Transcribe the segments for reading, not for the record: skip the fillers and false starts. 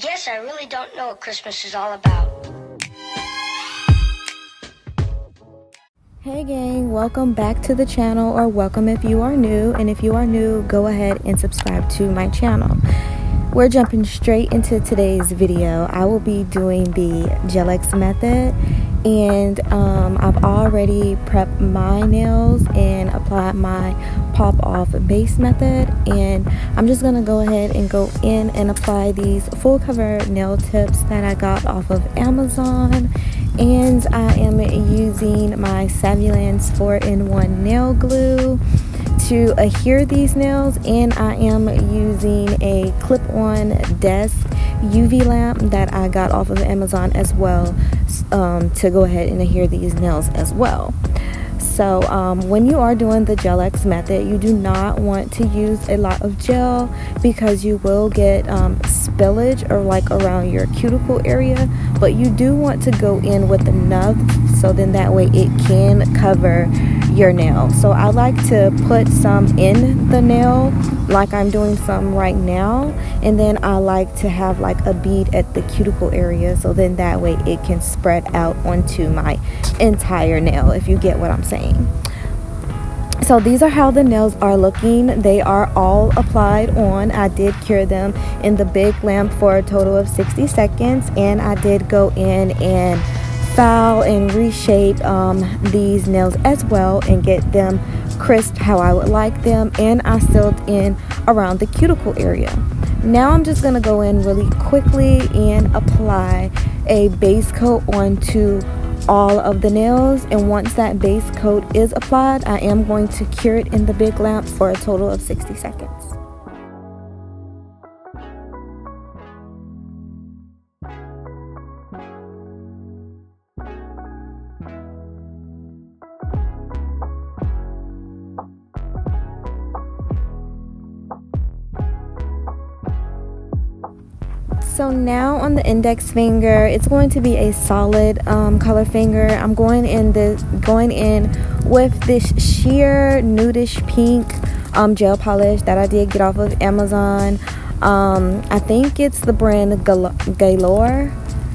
Guess I really don't know what Christmas is all about. Hey gang, welcome back to the channel, or welcome if you are new, and if you are new, go ahead and subscribe to my channel. We're jumping straight into today's video. I will be doing the Gel-X method, and I've already prepped my nails and applied my pop-off base method, and I'm just gonna go ahead and go in and apply these full cover nail tips that I got off of Amazon. And I am using my Savulance 4-in-1 nail glue to adhere these nails, and I am using a clip-on desk UV lamp that I got off of Amazon as well, to go ahead and adhere these nails as well. So when you are doing the Gel-X method, you do not want to use a lot of gel because you will get spillage or like around your cuticle area, but you do want to go in with enough so then that way it can cover your nail. So I like to put some in the nail like I'm doing some right now, and then I like to have like a bead at the cuticle area so then that way it can spread out onto my entire nail, if you get what I'm saying. So these are how the nails are looking. They are all applied on. I did cure them in the big lamp for a total of 60 seconds, and I did go in and file and reshape these nails as well and get them crisp how I would like them, and I sealed in around the cuticle area. Now I'm just going to go in really quickly and apply a base coat onto all of the nails, and once that base coat is applied, I am going to cure it in the big lamp for a total of 60 seconds. So now on the index finger, it's going to be a solid color finger. I'm going in with this sheer nudish pink gel polish that I did get off of Amazon. I think it's the brand Galore.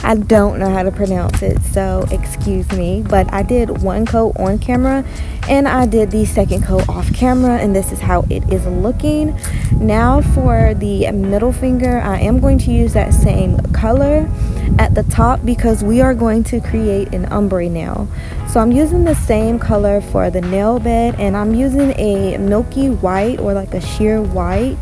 I don't know how to pronounce it, so excuse me, but I did one coat on camera and I did the second coat off camera, and this is how it is looking. Now for the middle finger, I am going to use that same color at the top because we are going to create an ombre nail. So I'm using the same color for the nail bed, and I'm using a milky white or like a sheer white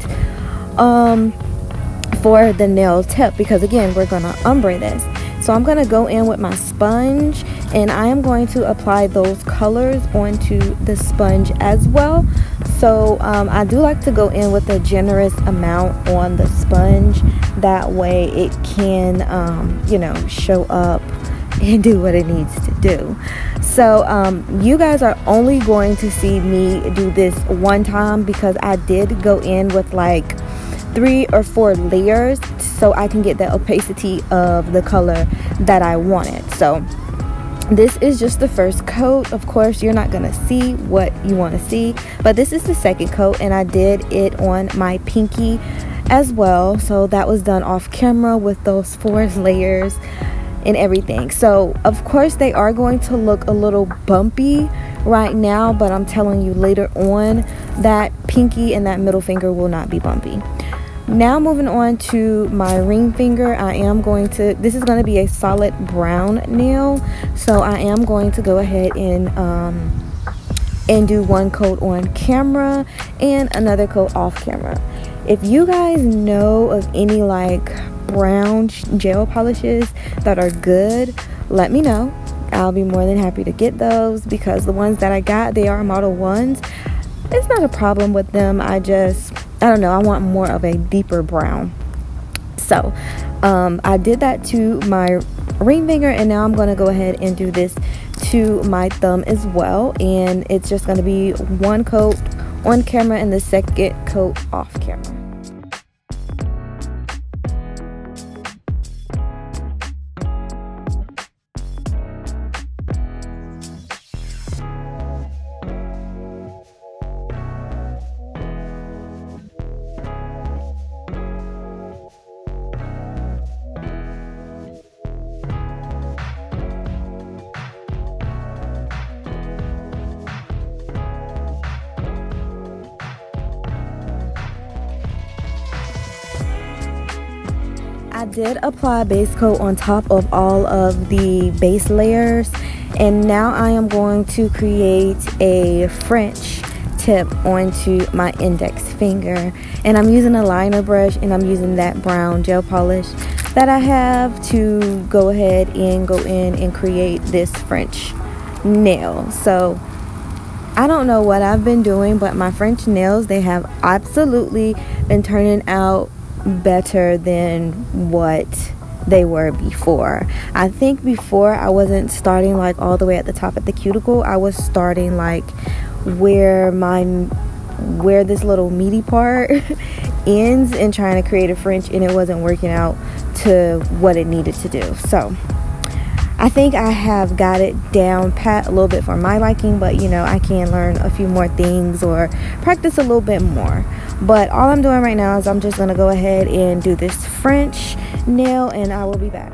for the nail tip, because again we're gonna ombre this. So I'm gonna go in with my sponge and I am going to apply those colors onto the sponge as well. So I do like to go in with a generous amount on the sponge, that way it can show up and do what it needs to do. So you guys are only going to see me do this one time because I did go in with like 3 or 4 layers so I can get the opacity of the color that I wanted. So this is just the first coat. Of course you're not gonna see what you want to see, but this is the second coat, and I did it on my pinky as well. So that was done off camera with those 4 layers and everything. So of course they are going to look a little bumpy right now, but I'm telling you later on that pinky and that middle finger will not be bumpy. Now moving on to my ring finger, this is going to be a solid brown nail, so I am going to go ahead and do one coat on camera and another coat off camera. If you guys know of any like brown gel polishes that are good, let me know. I'll be more than happy to get those, because the ones that I got, they are Model 1s. It's not a problem with them, I don't know, I want more of a deeper brown. So I did that to my ring finger, and now I'm going to go ahead and do this to my thumb as well, and it's just going to be one coat on camera and the second coat off camera. I did apply base coat on top of all of the base layers, and now I am going to create a French tip onto my index finger, and I'm using a liner brush, and I'm using that brown gel polish that I have to go ahead and go in and create this French nail. So I don't know what I've been doing, but my French nails, they have absolutely been turning out better than what they were before. I think before I wasn't starting like all the way at the top at the cuticle. I was starting like where this little meaty part ends and trying to create a French, and it wasn't working out to what it needed to do. So I think I have got it down pat a little bit for my liking, but you know, I can learn a few more things or practice a little bit more. But all I'm doing right now is I'm just going to go ahead and do this French nail, and I will be back.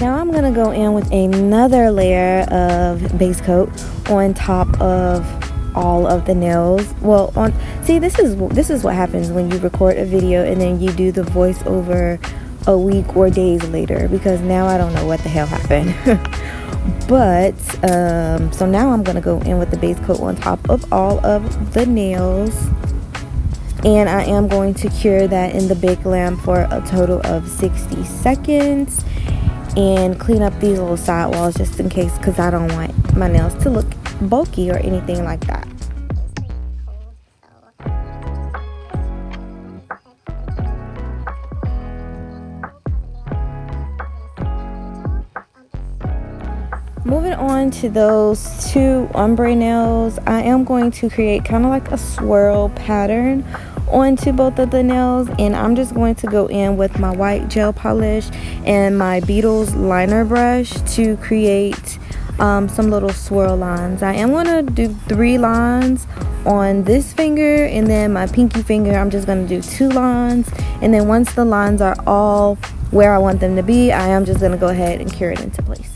Now I'm gonna go in with another layer of base coat on top of all of the nails. Well, see, this is what happens when you record a video and then you do the voiceover a week or days later, because now I don't know what the hell happened. But so now I'm gonna go in with the base coat on top of all of the nails, and I am going to cure that in the bake lamp for a total of 60 seconds and clean up these little side walls just in case, because I don't want my nails to look bulky or anything like that. Moving on to those two ombre nails, I am going to create kind of like a swirl pattern onto both of the nails, and I'm just going to go in with my white gel polish and my Beetles liner brush to create some little swirl lines. I am going to do 3 lines on this finger, and then my pinky finger I'm just going to do 2 lines, and then once the lines are all where I want them to be, I am just going to go ahead and cure it into place.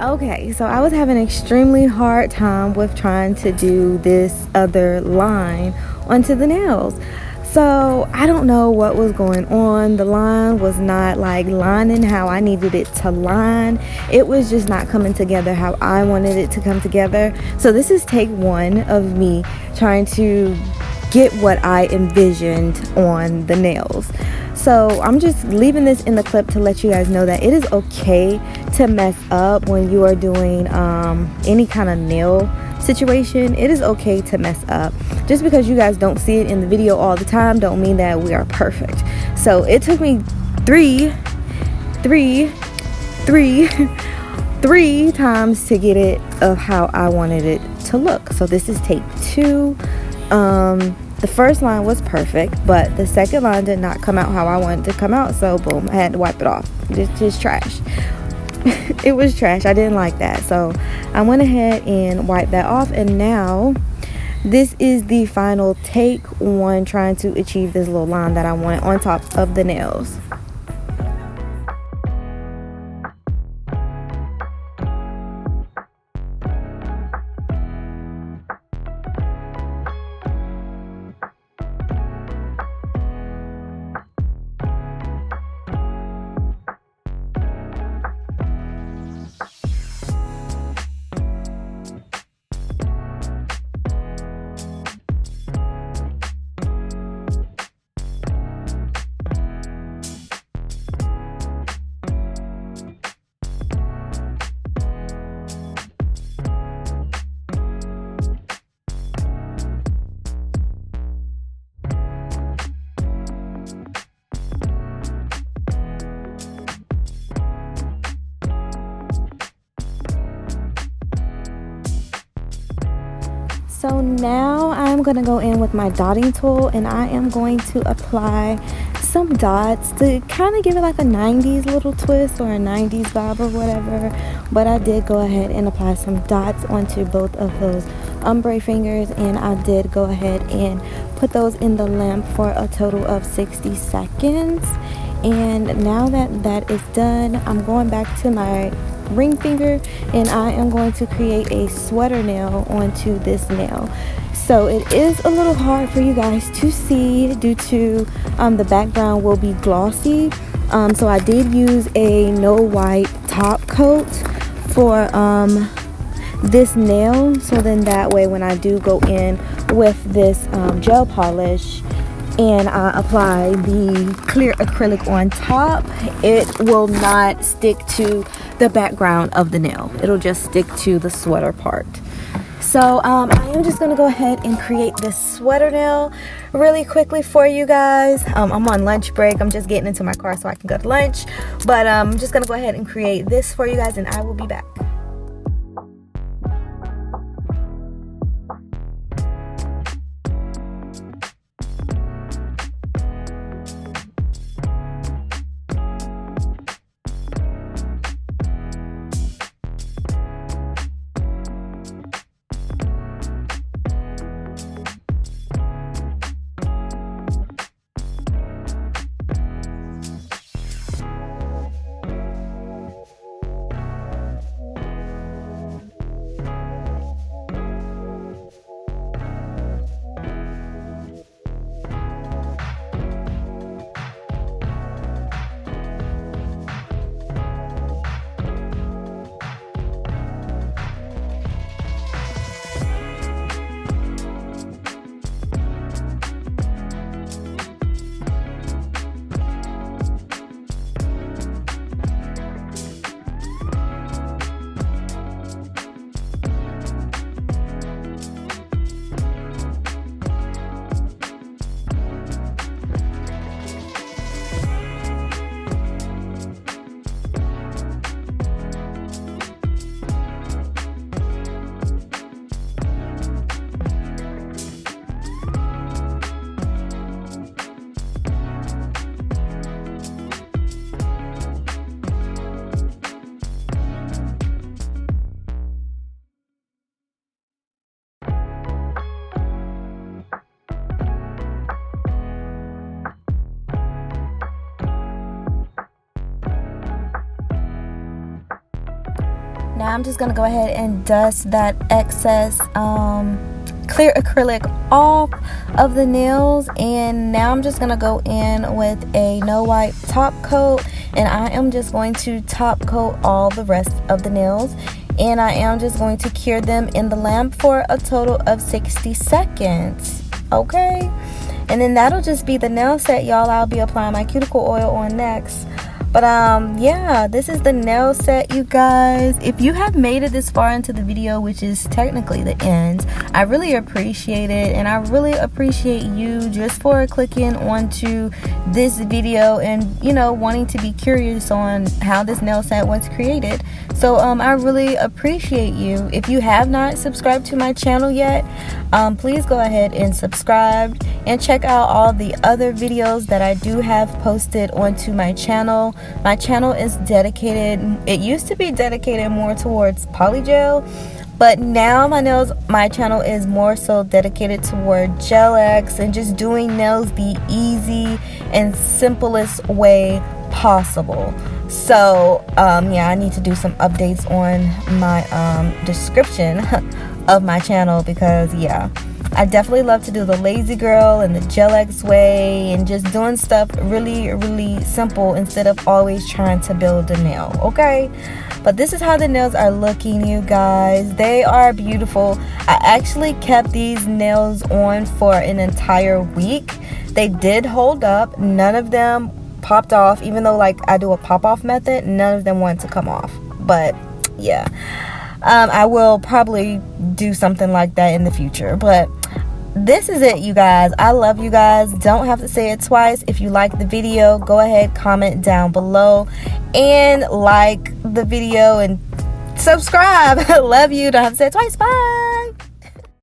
Okay, so I was having an extremely hard time with trying to do this other line onto the nails. So I don't know what was going on. The line was not like lining how I needed it to line. It was just not coming together how I wanted it to come together. So this is take one of me trying to get what I envisioned on the nails. So I'm just leaving this in the clip to let you guys know that it is okay to mess up when you are doing any kind of nail situation. It is okay to mess up. Just because you guys don't see it in the video all the time don't mean that we are perfect. So it took me three times to get it of how I wanted it to look. So this is take two. The first line was perfect, but the second line did not come out how I wanted it to come out. So boom, I had to wipe it off. Just trash. It was trash. I didn't like that. So I went ahead and wiped that off, and now this is the final take one trying to achieve this little line that I wanted on top of the nails. So now I'm going to go in with my dotting tool, and I am going to apply some dots to kind of give it like a 90s little twist or a 90s vibe or whatever. But I did go ahead and apply some dots onto both of those ombre fingers, and I did go ahead and put those in the lamp for a total of 60 seconds. And now that that is done, I'm going back to my ring finger, and I am going to create a sweater nail onto this nail. So it is a little hard for you guys to see due to the background will be glossy. So I did use a no white top coat for this nail, so then that way when I do go in with this gel polish and I apply the clear acrylic on top, it will not stick to the background of the nail. It'll just stick to the sweater part. So I am just gonna go ahead and create this sweater nail really quickly for you guys. I'm on lunch break. I'm just getting into my car so I can go to lunch, but I'm just gonna go ahead and create this for you guys, and I will be back. Now I'm just gonna go ahead and dust that excess clear acrylic off of the nails, and now I'm just gonna go in with a no wipe top coat, and I am just going to top coat all the rest of the nails, and I am just going to cure them in the lamp for a total of 60 seconds. Okay, and then that'll just be the nail set, y'all. I'll be applying my cuticle oil on next. But yeah, this is the nail set, you guys. If you have made it this far into the video, which is technically the end, I really appreciate it, and I really appreciate you just for clicking onto this video and, you know, wanting to be curious on how this nail set was created. So I really appreciate you. If you have not subscribed to my channel yet, please go ahead and subscribe and check out all the other videos that I do have posted onto my channel. My channel is dedicated, it used to be dedicated more towards polygel, but now my channel is more so dedicated toward gel X and just doing nails the easy and simplest way possible. So yeah, I need to do some updates on my description of my channel, because yeah, I definitely love to do the lazy girl and the gel X way and just doing stuff really simple instead of always trying to build a nail. Okay, but this is how the nails are looking, you guys. They are beautiful. I actually kept these nails on for an entire week. They did hold up. None of them popped off, even though like I do a pop off method. None of them wanted to come off. But yeah, I will probably do something like that in the future. But this is it, you guys. I love you guys. Don't have to say it twice. If you like the video, go ahead, comment down below and like the video and subscribe. Love you. Don't have to say it twice. Bye.